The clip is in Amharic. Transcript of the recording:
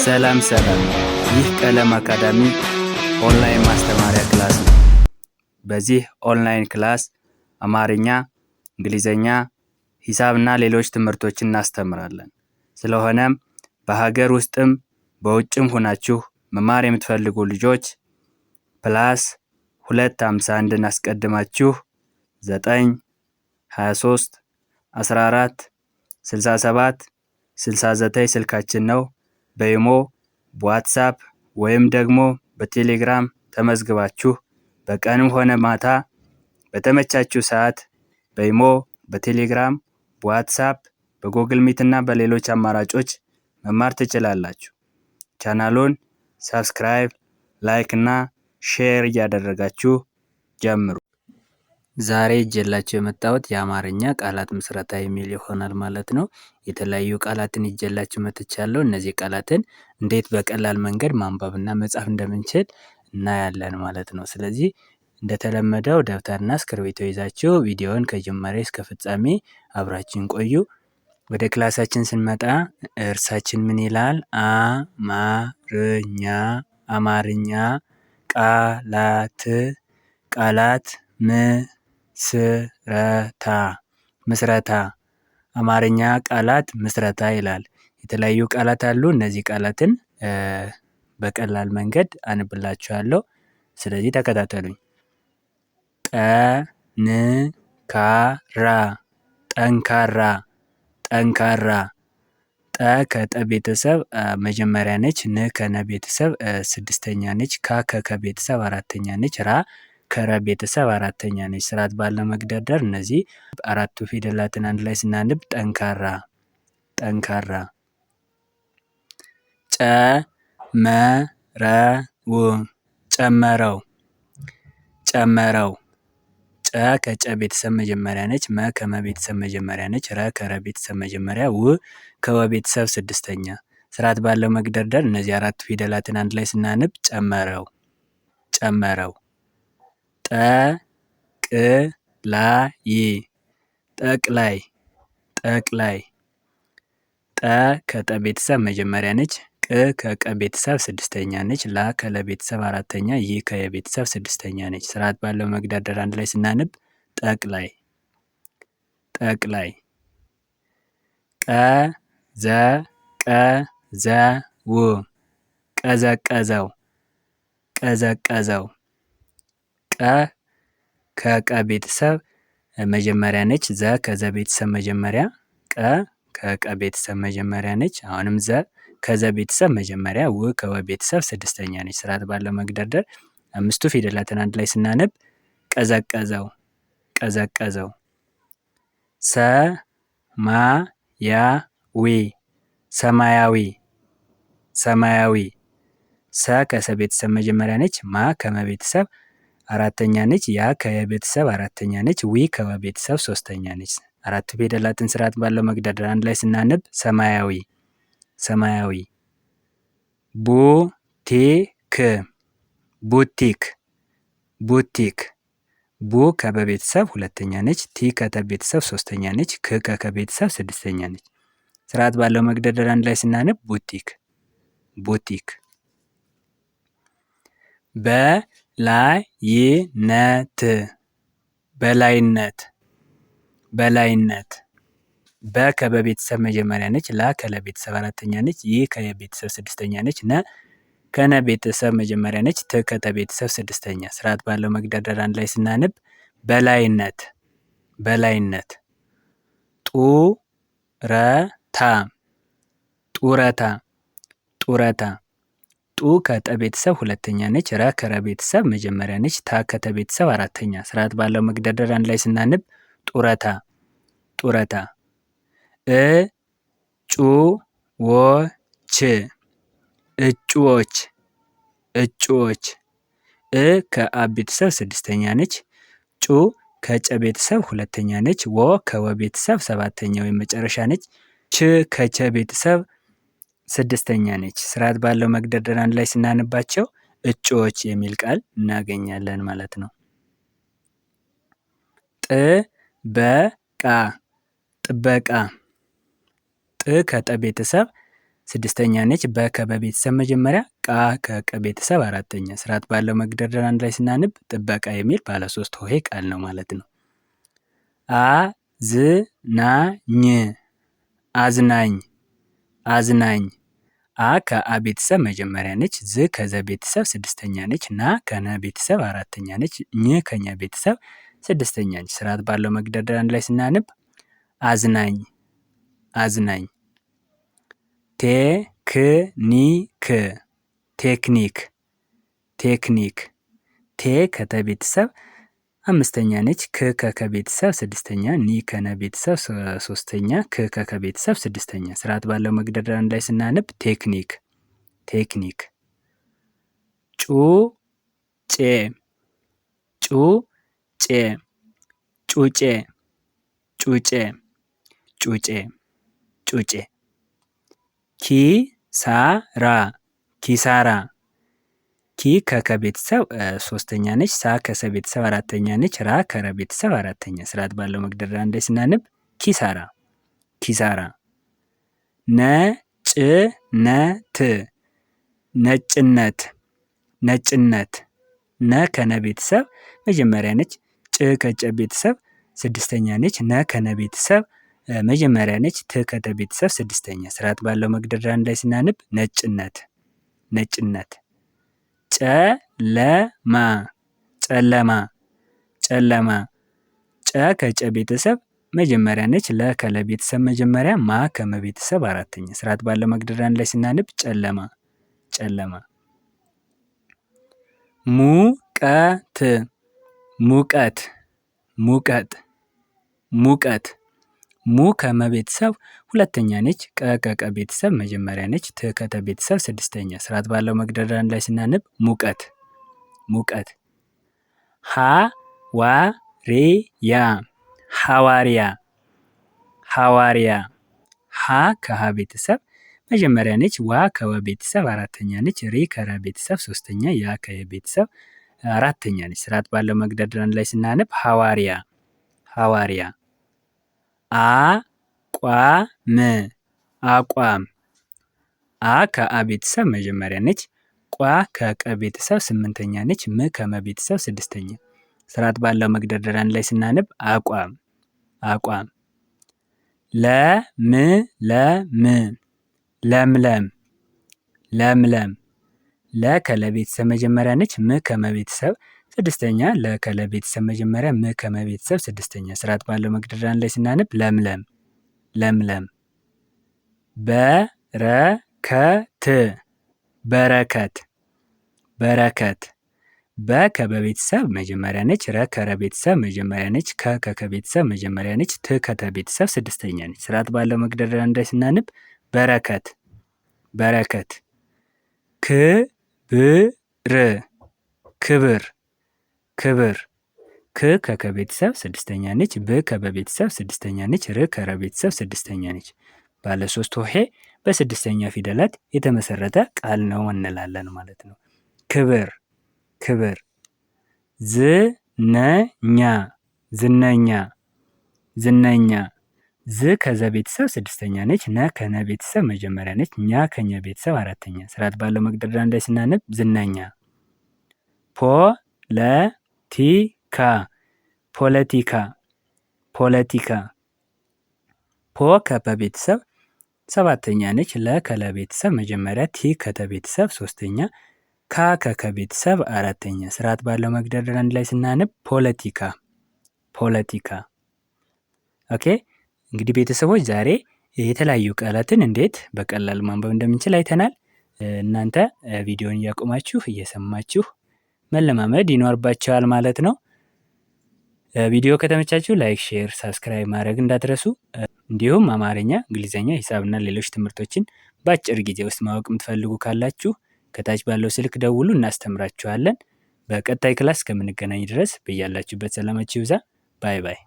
ሰላም ሰላም፣ ይህ ቀለም አካዳሚ ኦንላይን ማስተማሪያ ክላስ ነው። በዚህ ኦንላይን ክላስ አማርኛ፣ እንግሊዘኛ፣ ሂሳብና ሌሎች ትምህርቶችን እናስተምራለን። ስለሆነም በሀገር ውስጥም በውጭም ሆናችሁ መማር የምትፈልጉ ልጆች +251 አስቀድማችሁ 9 23 14 67 69 ስልካችን ነው። በኢሞ፣ በዋትስአፕ ወይም ደግሞ በቴሌግራም ተመዝግባችሁ በቀንም ሆነ ማታ በተመቻችሁ ሰዓት በኢሞ፣ በቴሌግራም፣ በዋትስአፕ፣ በጎግል ሚት እና በሌሎች አማራጮች መማር ትችላላችሁ። ቻናሉን ሰብስክራይብ፣ ላይክ እና ሼር እያደረጋችሁ ጀምሩ። ዛሬ ይዤላችሁ የመጣሁት የአማርኛ ቃላት ምስረታ የሚል ይሆናል ማለት ነው። የተለያዩ ቃላትን ይዤላችሁ መጥቻለሁ። እነዚህ ቃላትን እንዴት በቀላል መንገድ ማንበብና መጻፍ እንደምንችል እናያለን ማለት ነው። ስለዚህ እንደተለመደው ደብተርና እስክርቢቶ ይዛችሁ ቪዲዮውን ከጅማሬ እስከ ፍጻሜ አብራችን ቆዩ። ወደ ክላሳችን ስንመጣ እርሳችን ምን ይላል? አማርኛ ቃላት ምስረታ አማርኛ ቃላት ምስረታ ይላል። የተለያዩ ቃላት አሉ። እነዚህ ቃላትን በቀላል መንገድ አነብላችኋለሁ። ስለዚህ ተከታተሉኝ። ጠንካራ ጠ ከጠ ቤተሰብ መጀመሪያ ነች። ን ከነ ቤተሰብ ስድስተኛ ነች። ከ ከከ ቤተሰብ አራተኛ ነች። ራ ከረ ቤተሰብ አራተኛ ነች። ስርዓት ባለው መግደርደር እነዚህ አራቱ ፊደላትን አንድ ላይ ስናንብ ጠንካራ። ጨመረው ጨ ከጨ ቤተሰብ መጀመሪያ ነች። መ ከመ ቤተሰብ መጀመሪያ ነች። ረ ከረ ቤተሰብ መጀመሪያ፣ ው ከወ ቤተሰብ ስድስተኛ። ስርዓት ባለው መግደርደር እነዚህ አራቱ ፊደላትን አንድ ላይ ስናንብ ጨመረው። ጠቅላይ ጠ ከጠ ቤተሰብ መጀመሪያ ነች። ቅ ከቀ ቤተሰብ ስድስተኛ ነች። ላ ከለ ቤተሰብ አራተኛ፣ ይ ከየ ቤተሰብ ስድስተኛ ነች። ስርዓት ባለው መግደርደር አንድ ላይ ስናንብ ጠቅላይ። ቀዘቀዘው ቀ ከቀ ቤተሰብ መጀመሪያ ነች። ዘ ከዘ ቤተሰብ መጀመሪያ፣ ቀ ከቀ ቤተሰብ መጀመሪያ ነች። አሁንም ዘ ከዘ ቤተሰብ መጀመሪያ፣ ው ከወ ቤተሰብ ስድስተኛ ነች። ስርዓት ባለው መግደርደር አምስቱ ፊደላትን አንድ ላይ ስናነብ ቀዘቀዘው። ሰማያዊ ሰ ከሰ ቤተሰብ መጀመሪያ ነች። ማ ከመ ቤተሰብ አራተኛ ነች። ያ ከየ ቤተሰብ አራተኛ ነች። ዊ ከወ ቤተሰብ ሶስተኛ ነች። አራቱ ፊደላትን ስርዓት ባለው መግደርደር አንድ ላይ ስናነብ ሰማያዊ። ቡቲክ ቡ ከበ ቤተሰብ ሁለተኛ ነች። ቲ ከተ ቤተሰብ ሶስተኛ ነች። ክ ከከ ቤተሰብ ስድስተኛ ነች። ስርዓት ባለው መግደርደር አንድ ላይ ስናነብ ቡቲክ። በላይነት በ ከበ ቤተሰብ መጀመሪያ ነች። ላ ከለ ቤተሰብ አራተኛ ነች። ይ ከየ ቤተሰብ ስድስተኛ ነች። ነ ከነ ቤተሰብ መጀመሪያ ነች። ት ከተ ቤተሰብ ስድስተኛ። ስርዓት ባለው መግደርደር አንድ ላይ ስናነብ በላይነት። ጡረታ ጡ ከጠ ቤተሰብ ሁለተኛ ነች። ረ ከረ ቤተሰብ መጀመሪያ ነች። ታ ከተ ቤተሰብ አራተኛ። ስርዓት ባለው መግደርደር አንድ ላይ ስናነብ ጡረታ። እጩዎች እ ከአ ቤተሰብ ስድስተኛ ነች። ጩ ከጨ ቤተሰብ ሁለተኛ ነች። ወ ከወ ቤተሰብ ሰባተኛ ወይም መጨረሻ ነች። ች ከቸ ቤተሰብ ስድስተኛ ነች። ስርዓት ባለው መግደርደር አንድ ላይ ስናነባቸው እጩዎች የሚል ቃል እናገኛለን ማለት ነው። ጥበቃ ጥ ከጠ ቤተሰብ ስድስተኛ ነች። በ ከበቤተሰብ መጀመሪያ፣ ቃ ከቀ ቤተሰብ አራተኛ። ስርዓት ባለው መግደርደር አንድ ላይ ስናንብ ጥበቃ የሚል ባለ 3 ሆሄ ቃል ነው ማለት ነው። አዝናኝ አዝናኝ አዝናኝ። አ ከአ ቤተሰብ መጀመሪያ ነች። ዝ ከዘ ቤተሰብ ስድስተኛ ነች። ና ከነ ቤተሰብ አራተኛ ነች። ኝ ከኛ ቤተሰብ ስድስተኛ ነች። ስርዓት ባለው መግደርደር አንድ ላይ ስናንብ አዝናኝ አዝናኝ። ቴክኒክ ቴክኒክ ቴክኒክ። ቴ ከተ ቤተሰብ አምስተኛ ነች። ክ ከከ ቤተሰብ ስድስተኛ፣ ኒ ከነ ቤተሰብ ሶስተኛ፣ ክ ከከ ቤተሰብ ስድስተኛ። ስርዓት ባለው መግደርደር አንድ ላይ ስናነብ ቴክኒክ ቴክኒክ። ጩጬ ጩጬ ጩጬ ጩጬ ጩጬ ጩጬ። ኪሳራ ኪሳራ። ኪ ከከ ቤተሰብ ሶስተኛ ነች። ሳ ከሰ ቤተሰብ አራተኛ ነች። ራ ከረ ቤተሰብ አራተኛ። ስርዓት ባለው መግደርደር አንድ ላይ ስናነብ ኪሳራ ኪሳራ። ነጭነት ነጭነት ነጭነት። ነ ከነ ቤተሰብ መጀመሪያ ነች። ጭ ከጨ ቤተሰብ ስድስተኛ ነች። ነ ከነ ቤተሰብ መጀመሪያ ነች። ት ከተ ቤተሰብ ስድስተኛ። ስርዓት ባለው መግደርደር አንድ ላይ ስናነብ ነጭነት ነጭነት። ጨለማ ጨለማ ጨለማ። ጨ ከጨ ቤተሰብ መጀመሪያ ነች። ለ ከለ ቤተሰብ መጀመሪያ፣ ማ ከመ ቤተሰብ አራተኛ። ስርዓት ባለው መግደርደር አንድ ላይ ስናነብ ጨለማ ጨለማ። ሙቀት ሙቀት ሙቀት ሙቀት። ሙ ከመ ቤተሰብ ሁለተኛ ነች። ቀ ከቀ ቤተሰብ መጀመሪያ ነች። ት ከተ ቤተሰብ ስድስተኛ። ስርዓት ባለው መግደርደር አንድ ላይ ስናነብ ሙቀት ሙቀት። ሐዋርያ ሐዋርያ ሐዋርያ። ሀ ከሀ ቤተሰብ መጀመሪያ ነች። ዋ ከወ ቤተሰብ አራተኛ ነች። ሬ ከረ ቤተሰብ ሶስተኛ፣ ያ ከየ ቤተሰብ አራተኛ ነች። ስርዓት ባለው መግደርደር አንድ ላይ ስናነብ ሐዋርያ ሐዋርያ። አቋም አቋም። አ ከአ ቤተሰብ መጀመሪያ ነች። ቋ ከቀ ቤተሰብ ስምንተኛ ነች። ም ከመ ቤተሰብ ስድስተኛ። ስርዓት ባለው መግደርደር አንድ ላይ ስናነብ አቋም አቋም። ለምለም ለምለም ለምለም። ለ ከለ ቤተሰብ መጀመሪያ ነች። ም ከመ ቤተሰብ ስድስተኛ፣ ለ ከለ ቤተሰብ መጀመሪያ፣ ም ከመ ቤተሰብ ስድስተኛ። ስርዓት ባለው መግደርደር አንድ ላይ ስናነብ ለምለም ለምለም። በረከት በረከት በረከት። በ ከበ ቤተሰብ መጀመሪያ ነች። ረ ከረ ቤተሰብ መጀመሪያ ነች። ከ ከከ ቤተሰብ መጀመሪያ ነች። ት ከተ ቤተሰብ ስድስተኛ ነች። ስርዓት ባለው መግደርደር አንድ ላይ ስናነብ በረከት በረከት። ክብር ክብር ክብር። ክ ከከ ቤተሰብ ስድስተኛ ነች። ብ ከበ ቤተሰብ ስድስተኛ ነች። ር ከረ ቤተሰብ ስድስተኛ ነች። ባለ 3 ሆሄ በስድስተኛ ፊደላት የተመሰረተ ቃል ነው እንላለን ማለት ነው። ክብር ክብር። ዝነኛ ዝነኛ ዝነኛ። ዝ ከዘ ቤተሰብ ስድስተኛ ነች። ነ ከነ ቤተሰብ መጀመሪያ ነች። ኛ ከኘ ቤተሰብ አራተኛ። ስርዓት ባለው መግደርደር አንድ ላይ ስናነብ ዝነኛ። ፖለቲካ ፖለቲካ ፖለቲካ። ፖ ከፐ ቤተሰብ ሰባተኛ ነች። ለ ከለ ቤተሰብ መጀመሪያ፣ ቲ ከተ ቤተሰብ ሶስተኛ፣ ካ ከከ ቤተሰብ አራተኛ። ስርዓት ባለው መግደርደር አንድ ላይ ስናነብ ፖለቲካ ፖለቲካ። ኦኬ እንግዲህ ቤተሰቦች ዛሬ የተለያዩ ቃላትን እንዴት በቀላሉ ማንበብ እንደምንችል አይተናል። እናንተ ቪዲዮን እያቆማችሁ እየሰማችሁ መለማመድ ይኖርባቸዋል ማለት ነው። ቪዲዮ ከተመቻችሁ ላይክ፣ ሼር፣ ሳብስክራይብ ማድረግ እንዳትረሱ። እንዲሁም አማርኛ፣ እንግሊዝኛ፣ ሂሳብና ሌሎች ትምህርቶችን በአጭር ጊዜ ውስጥ ማወቅ የምትፈልጉ ካላችሁ ከታች ባለው ስልክ ደውሉ፣ እናስተምራችኋለን። በቀጣይ ክላስ ከምንገናኝ ድረስ በያላችሁበት ሰላማችሁ ይብዛ። ባይ ባይ።